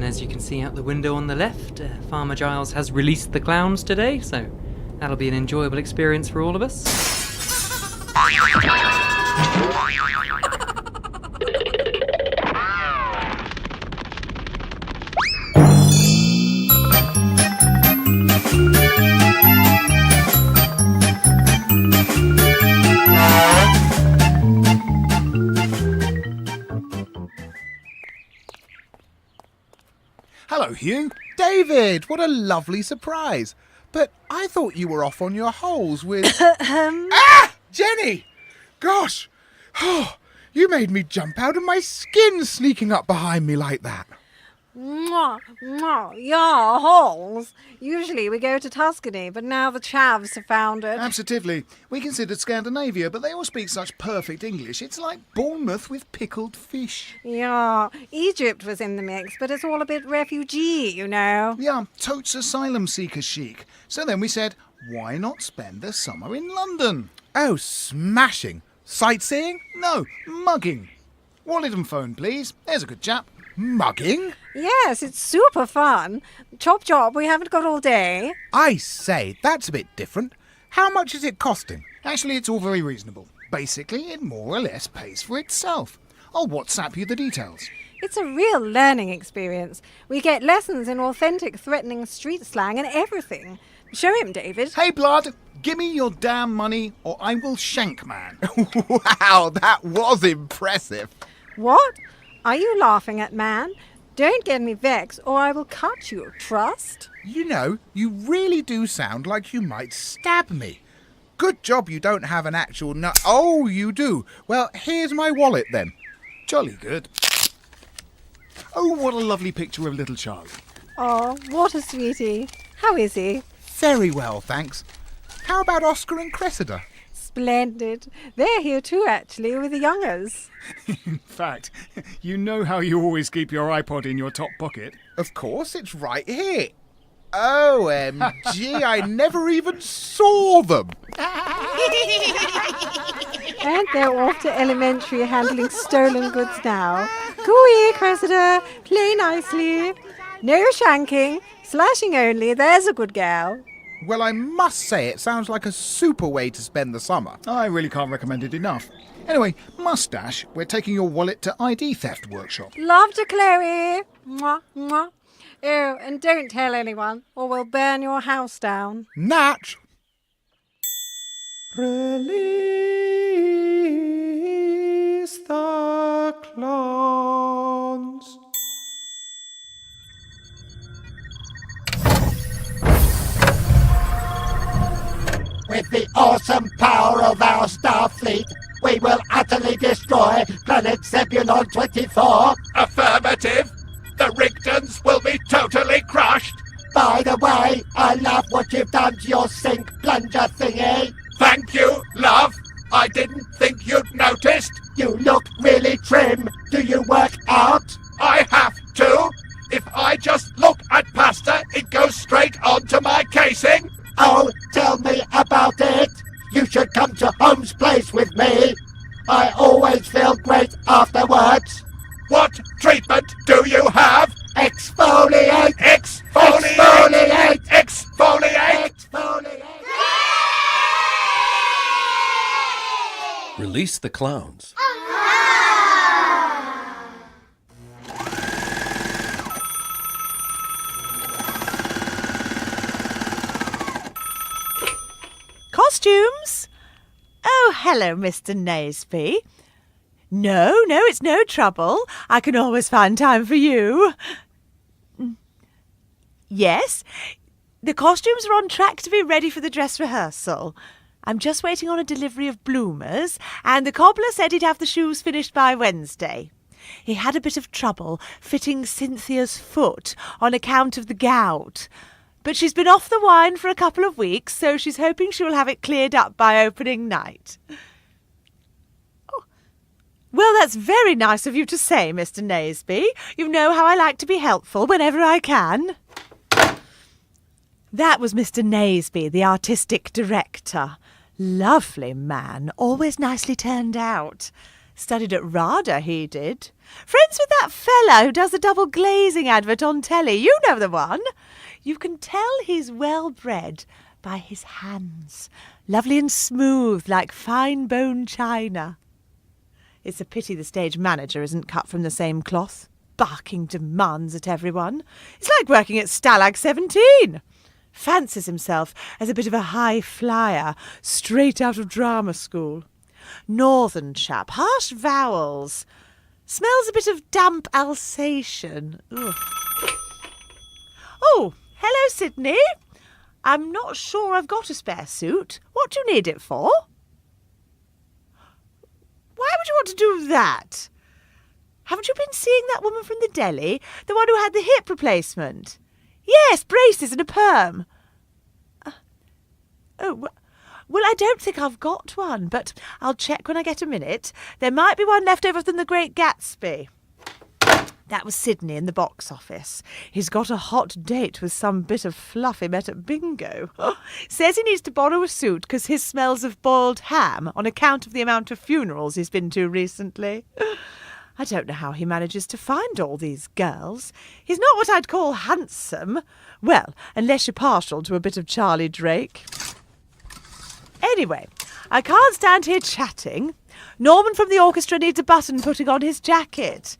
as you can see out the window on the left, Farmer Giles has released the clowns today, so that'll be an enjoyable experience for all of us. Hello, Hugh. David, what a lovely surprise. But I thought you were off on your holes with... Ah! Jenny! Gosh! Oh, you made me jump out of my skin sneaking up behind me like that. Mwah, mwah. Yeah, holes. Usually we go to Tuscany, but now the chavs have found it. Absolutely. We considered Scandinavia, but they all speak such perfect English. It's like Bournemouth with pickled fish. Yeah, Egypt was in the mix, but it's all a bit refugee, you know. Yeah, totes asylum seeker chic. So then we said, why not spend the summer in London? Oh, smashing. Sightseeing? No, mugging. Wallet and phone, please. There's a good chap. Mugging? Yes, it's super fun. Chop chop, we haven't got all day. I say, that's a bit different. How much is it costing? Actually, it's all very reasonable. Basically, it more or less pays for itself. I'll WhatsApp you the details. It's a real learning experience. We get lessons in authentic, threatening street slang and everything. Show him, David. Hey, Blood, give me your damn money or I will shank man. Wow, that was impressive. What? Are you laughing at, man? Don't get me vexed or I will cut you, trust? You know, you really do sound like you might stab me. Good job you don't have an actual nut. Oh, you do. Well, here's my wallet then. Jolly good. Oh, what a lovely picture of little Charlie. Oh, what a sweetie. How is he? Very well, thanks. How about Oscar and Cressida? Splendid. They're here too, actually, with the youngers. In fact, you know how you always keep your iPod in your top pocket? Of course, it's right here. OMG, I never even saw them. And they're off to elementary handling stolen goods now. Cooey, Cressida, play nicely. No shanking, slashing only, there's a good gal. Well, I must say it sounds like a super way to spend the summer. I really can't recommend it enough. Anyway, Mustache, we're taking your wallet to ID theft workshop. Love to Chloe. Mwah, mwah. Oh, and don't tell anyone, or we'll burn your house down. Nat! Release the clowns. With the awesome power of our Starfleet, we will utterly destroy planet Zebulon 24. Affirmative. The Rigdons will be totally crushed. By the way, I love what you've done to your sink plunger thingy. Thank you, love. I didn't think you'd noticed. You look really trim. Do you work out? I have to. If I just look at pasta, it goes straight onto my casing. Oh, tell me about it. You should come to Holmes' place with me. I always feel great afterwards. What treatment do you have? Exfoliate! Exfoliate! Exfoliate! Exfoliate! Release the clowns. Costumes? Oh, hello, Mr. Naseby. No, it's no trouble. I can always find time for you. Yes, the costumes are on track to be ready for the dress rehearsal. I'm just waiting on a delivery of bloomers, and the cobbler said he'd have the shoes finished by Wednesday. He had a bit of trouble fitting Cynthia's foot on account of the gout. But she's been off the wine for a couple of weeks, so she's hoping she'll have it cleared up by opening night. Oh, well, that's very nice of you to say, Mr. Naseby. You know how I like to be helpful whenever I can. That was Mr. Naseby, the artistic director. Lovely man, always nicely turned out. Studied at RADA, he did. Friends with that fella who does the double glazing advert on telly. You know the one. You can tell he's well bred by his hands. Lovely and smooth, like fine bone china. It's a pity the stage manager isn't cut from the same cloth, barking demands at everyone. It's like working at Stalag 17. Fancies himself as a bit of a high flyer, straight out of drama school. Northern chap, harsh vowels. Smells a bit of damp Alsatian. Ugh. Oh, hello, Sydney. I'm not sure I've got a spare suit. What do you need it for? Why would you want to do that? Haven't you been seeing that woman from the deli? The one who had the hip replacement? Yes, braces and a perm. Well, I don't think I've got one, but I'll check when I get a minute. There might be one left over from The Great Gatsby. That was Sydney in the box office. He's got a hot date with some bit of fluff he met at bingo. Says he needs to borrow a suit because his smells of boiled ham on account of the amount of funerals he's been to recently. I don't know how he manages to find all these girls. He's not what I'd call handsome. Well, unless you're partial to a bit of Charlie Drake. Anyway, I can't stand here chatting. Norman from the orchestra needs a button putting on his jacket.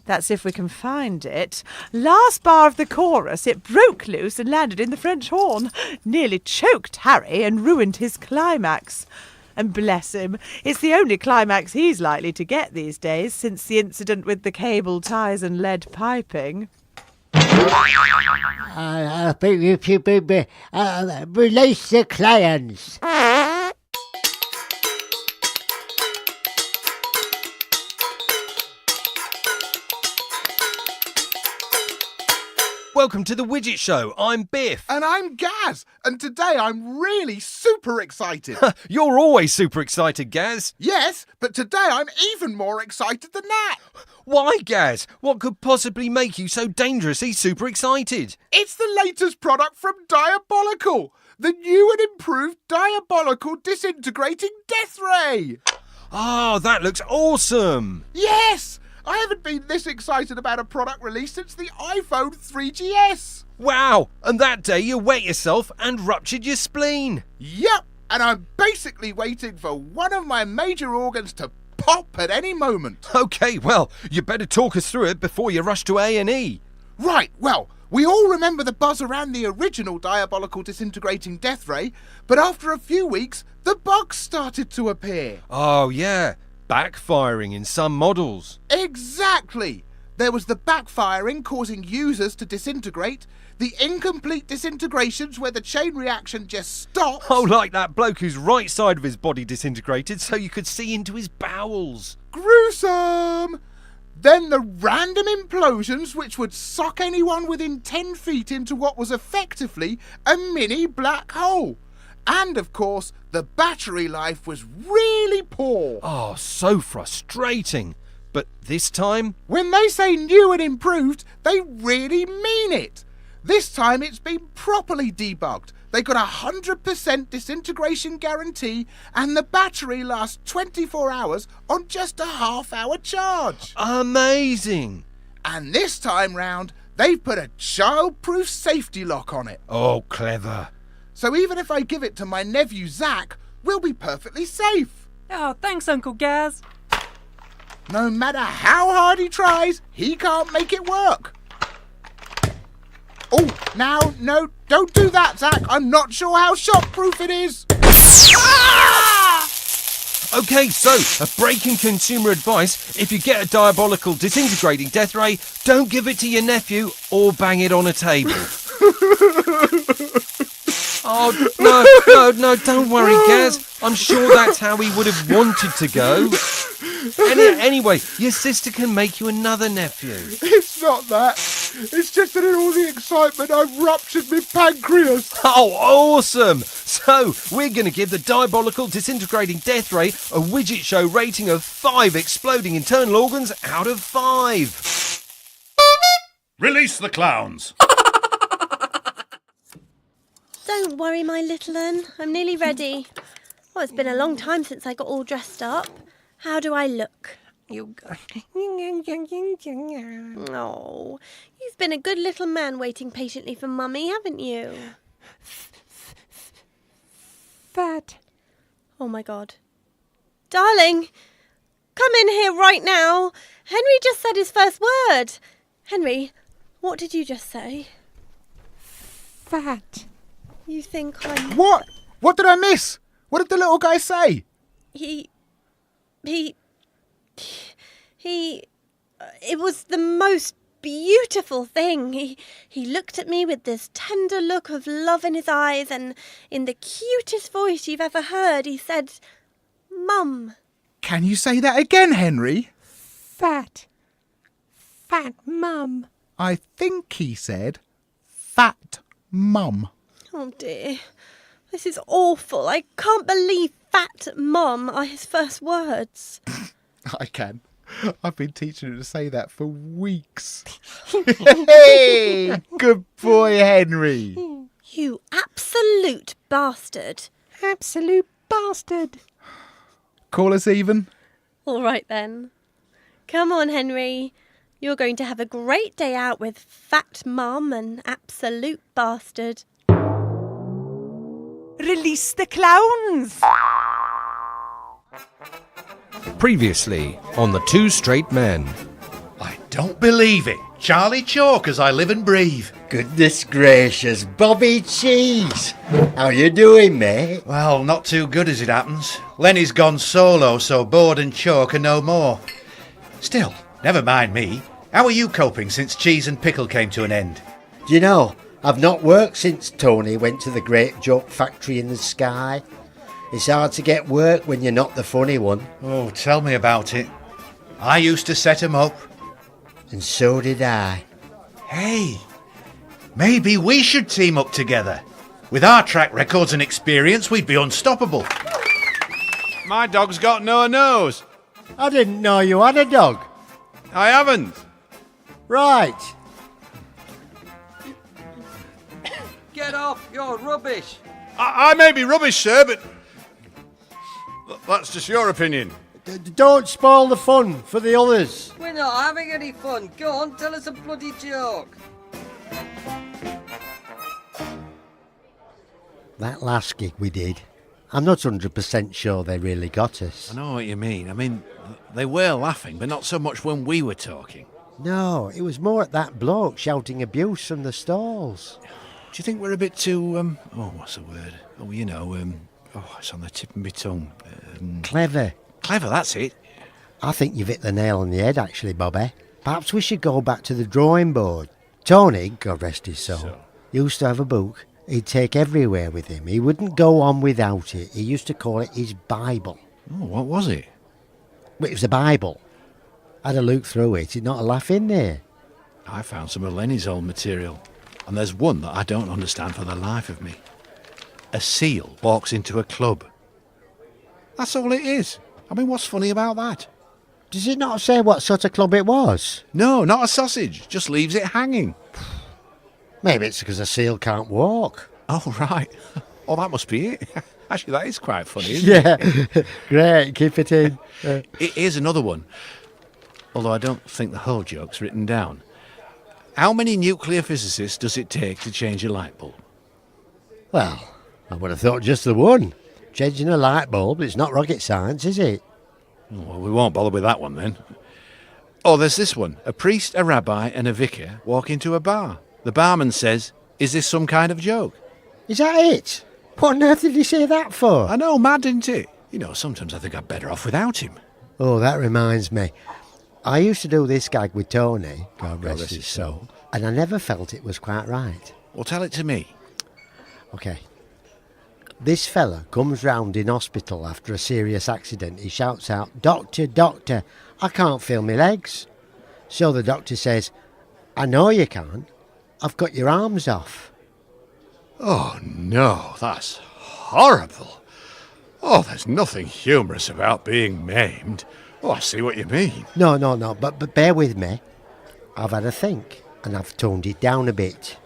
That's if we can find it. Last bar of the chorus, it broke loose and landed in the French horn. Nearly choked Harry and ruined his climax. And bless him, it's the only climax he's likely to get these days since the incident with the cable ties and lead piping. I think you should release the clients. Welcome to the Widget Show. I'm Biff. And I'm Gaz. And today I'm really super excited. You're always super excited, Gaz. Yes, but today I'm even more excited than that. Why, Gaz? What could possibly make you so dangerously super excited? It's the latest product from Diabolical. The new and improved Diabolical Disintegrating Death Ray. Oh, that looks awesome. Yes! I haven't been this excited about a product release since the iPhone 3GS. Wow, and that day you wet yourself and ruptured your spleen. Yep, and I'm basically waiting for one of my major organs to pop at any moment. Okay, well, you better talk us through it before you rush to A&E. Right, well, we all remember the buzz around the original Diabolical Disintegrating Death Ray, but after a few weeks, the bugs started to appear. Oh, yeah. Backfiring in some models. Exactly! There was the backfiring causing users to disintegrate, the incomplete disintegrations where the chain reaction just stops. Oh, like that bloke whose right side of his body disintegrated so you could see into his bowels. Gruesome! Then the random implosions which would suck anyone within 10 feet into what was effectively a mini black hole. And, of course, the battery life was really poor. Oh, so frustrating. But this time? When they say new and improved, they really mean it. This time it's been properly debugged. They got 100% disintegration guarantee and the battery lasts 24 hours on just a half-hour charge. Amazing. And this time round, they've put a child-proof safety lock on it. Oh, clever. So even if I give it to my nephew Zach, we'll be perfectly safe. Oh, thanks, Uncle Gaz. No matter how hard he tries, he can't make it work. Oh, now, no, don't do that, Zach. I'm not sure how shockproof it is. Ah! Okay, so, a break in consumer advice. If you get a Diabolical Disintegrating Death Ray, don't give it to your nephew or bang it on a table. Oh, no, don't worry, Gaz. I'm sure that's how he would have wanted to go. Anyway, your sister can make you another nephew. It's not that. It's just that in all the excitement, I've ruptured my pancreas. Oh, awesome! So, we're going to give the Diabolical Disintegrating Death Ray a Widget Show rating of 5 exploding internal organs out of 5. Release the clowns. Don't worry, my little un. I'm nearly ready. Well, it's been a long time since I got all dressed up. How do I look? You go. Oh, you've been a good little man waiting patiently for Mummy, haven't you? Fat. Oh my God. Darling, come in here right now. Henry just said his first word. Henry, what did you just say? Fat. You think I'm... What? What did I miss? What did the little guy say? It was the most beautiful thing. He looked at me with this tender look of love in his eyes, and in the cutest voice you've ever heard, he said, Mum. Can you say that again, Henry? Fat. Fat mum. I think he said, fat mum. Oh dear, this is awful. I can't believe fat mum are his first words. I can. I've been teaching him to say that for weeks. Hey, good boy, Henry. You absolute bastard. Absolute bastard. Call us even. All right then. Come on, Henry. You're going to have a great day out with fat mum and absolute bastard. Release the clowns! Previously on The Two Straight Men. I don't believe it. Charlie Chalk as I live and breathe. Goodness gracious, Bobby Cheese! How you doing, mate? Well, not too good as it happens. Lenny's gone solo, so Board and Chalk are no more. Still, never mind me. How are you coping since Cheese and Pickle came to an end? Do you know, I've not worked since Tony went to the Great Joke Factory in the Sky. It's hard to get work when you're not the funny one. Oh, tell me about it. I used to set 'em up. And so did I. Hey, maybe we should team up together. With our track records and experience, we'd be unstoppable. My dog's got no nose. I didn't know you had a dog. I haven't. Right. Get off, you're rubbish. I may be rubbish, sir, but that's just your opinion. Don't spoil the fun for the others. We're not having any fun. Go on, tell us a bloody joke. That last gig we did, I'm not 100% sure they really got us. I know what you mean. I mean, they were laughing, but not so much when we were talking. No, it was more at that bloke shouting abuse from the stalls. Do you think we're a bit too, what's the word? Oh, you know, it's on the tip of my tongue. Clever. Clever, that's it. I think you've hit the nail on the head, actually, Bobby. Perhaps we should go back to the drawing board. Tony, God rest his soul, used to have a book he'd take everywhere with him. He wouldn't go on without it. He used to call it his Bible. Oh, what was it? Well, it was a Bible. I had a look through it. It's not a laugh in there. I found some of Lenny's old material, and there's one that I don't understand for the life of me. A seal walks into a club. That's all it is. I mean, what's funny about that? Does it not say what sort of club it was? No, not a sausage. Just leaves it hanging. Maybe it's because a seal can't walk. Oh, right. Oh, that must be it. Actually, that is quite funny, isn't it? Yeah, great. Keep it in. Here's another one. Although I don't think the whole joke's written down. How many nuclear physicists does it take to change a light bulb? Well, I would have thought just the one. Changing a light bulb, it's not rocket science, is it? Well, we won't bother with that one then. Oh, there's this one. A priest, a rabbi and a vicar walk into a bar. The barman says, "Is this some kind of joke?" Is that it? What on earth did he say that for? I know, mad, isn't it? You know, sometimes I think I'm better off without him. Oh, that reminds me. I used to do this gag with Tony, God rest his soul, and I never felt it was quite right. Well, tell it to me. OK. This fella comes round in hospital after a serious accident. He shouts out, "Doctor, doctor, I can't feel my legs." So the doctor says, "I know you can't. I've cut your arms off." Oh, no, that's horrible. Oh, there's nothing humorous about being maimed. Oh, I see what you mean. No, but bear with me. I've had a think, and I've toned it down a bit.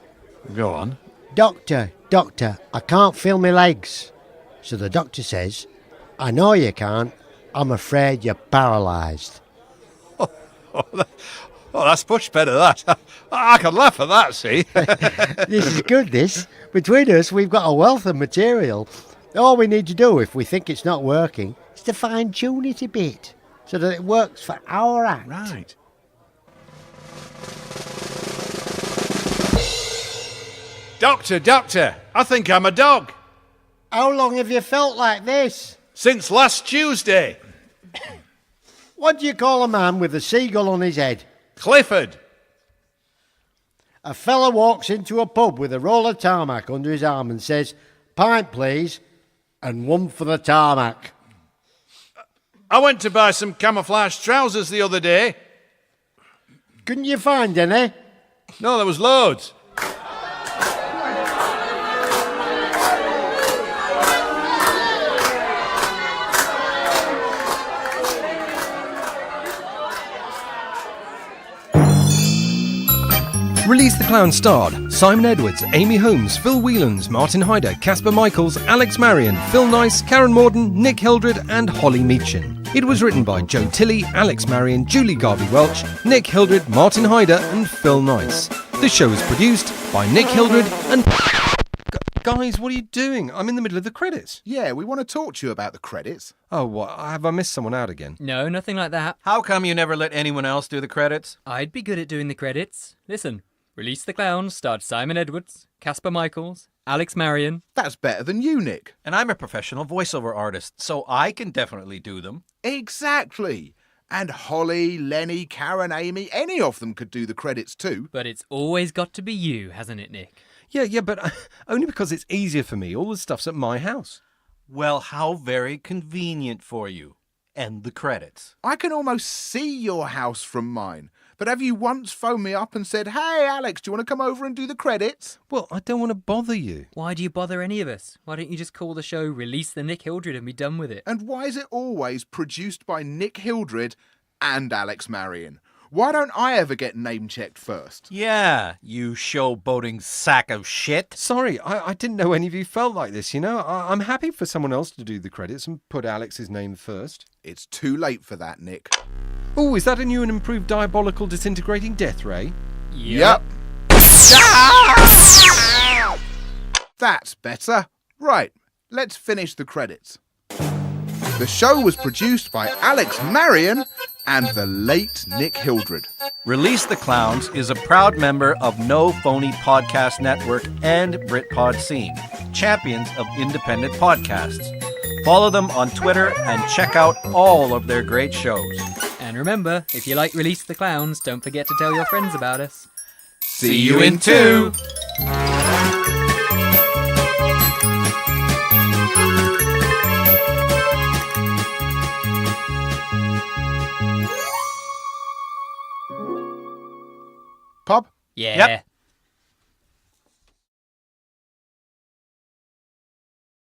Go on. "Doctor, doctor, I can't feel my legs." So the doctor says, "I know you can't. I'm afraid you're paralysed." Oh, that's much better, that. I can laugh at that, see? This is good, this. Between us, we've got a wealth of material. All we need to do, if we think it's not working, is to fine-tune it a bit, so that it works for our act. Right. Doctor, I think I'm a dog. How long have you felt like this? Since last Tuesday. What do you call a man with a seagull on his head? Clifford. A fella walks into a pub with a roll of tarmac under his arm and says, "Pint, please, and one for the tarmac." I went to buy some camouflage trousers the other day. Couldn't you find any? No, there was loads. Release the Clown starred Simon Edwards, Amy Holmes, Phil Whelans, Martin Hyder, Casper Michaels, Alex Marion, Phil Nice, Karen Morden, Nick Hildred and Holly Meechin. It was written by Joe Tilley, Alex Marion, Julie Garvey-Welch, Nick Hildred, Martin Hyder and Phil Nice. The show is produced by Nick Hildred and... Guys, what are you doing? I'm in the middle of the credits. Yeah, we want to talk to you about the credits. Oh, what? Have I missed someone out again? No, nothing like that. How come you never let anyone else do the credits? I'd be good at doing the credits. Listen. Release the Clown starred Simon Edwards, Casper Michaels, Alex Marion. That's better than you, Nick. And I'm a professional voiceover artist, so I can definitely do them. Exactly. And Holly, Lenny, Karen, Amy, any of them could do the credits too. But it's always got to be you, hasn't it, Nick? Yeah, but only because it's easier for me. All the stuff's at my house. Well, how very convenient for you. And the credits. I can almost see your house from mine. But have you once phoned me up and said, "Hey, Alex, do you want to come over and do the credits?" Well, I don't want to bother you. Why do you bother any of us? Why don't you just call the show Release the Nick Hildred and be done with it? And why is it always produced by Nick Hildred and Alex Marion? Why don't I ever get name-checked first? Yeah, you showboating sack of shit. Sorry, I didn't know any of you felt like this, you know? I'm happy for someone else to do the credits and put Alex's name first. It's too late for that, Nick. Oh, is that a new and improved Diabolical Disintegrating Death Ray? Yep. That's better. Right, let's finish the credits. The show was produced by Alex Marion and the late Nick Hildred. Release the Clowns is a proud member of No Phony Podcast Network and Britpod Scene, champions of independent podcasts. Follow them on Twitter and check out all of their great shows. And remember, if you like Release the Clowns, don't forget to tell your friends about us. See you in 2! Pop? Yeah. Yep.